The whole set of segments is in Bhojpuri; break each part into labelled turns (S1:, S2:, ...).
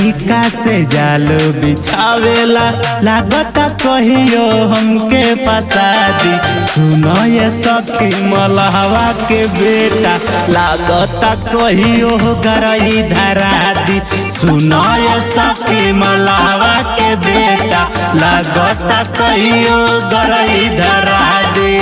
S1: तरीका से जाल बिछावेला लागता कहियो हमके फसादी। सुनो ये सखी मलहवा के बेटा लागता कहियो गरई धरा दी। सुनो ये सखी मलहवा के बेटा लागता कहियो गरई धरा दी।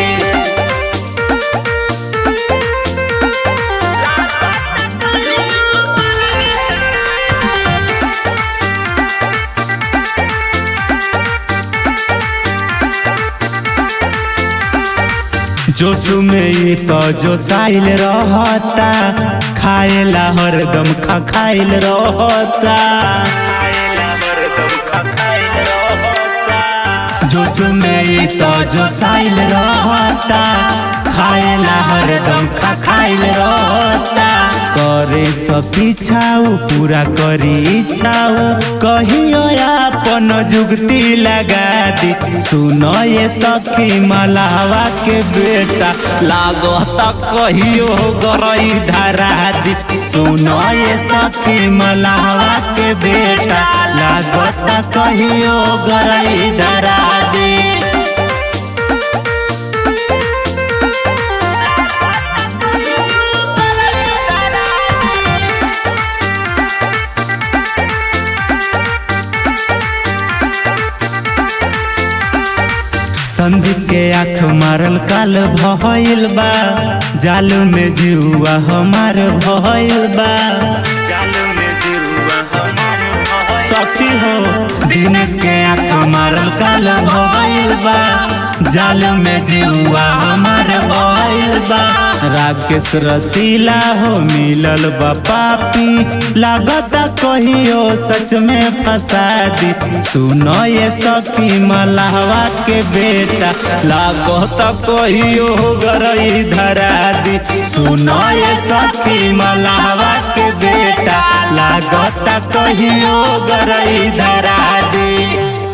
S1: जोश में तो जो साइल रहता खाएला हरदम खाइल रहता। जोश में तो जो साइल रहता खाएला हरदम खाइल रहता। करे सब पीछाऊ पूरा करी इच्छाऊ कहियो अपन जुगती लगा दी। सुनो ये सखी मलहवा के बेटा लागता कहियो गरई धरा दी। सुनो ये सखी मलहवा के बेटा लागता कहियो गरई धरा दी। संदीप के आँख मारल काल भइल बा जाल में जीवा हमार भइल बा। सखी हो दिनेश के आँख मारल काल भइल बा जाल में जीवा हमार भइल बा। राकेश रसीला हो मिलल बा पापी लागता कहियो सच में फसा दी। सुनो ये सखी मलहवा के बेटा लागता कहियो गरई धरा दी। सुनो ये सखी मलहवा के बेटा लागता कहियो गरई धरा दी।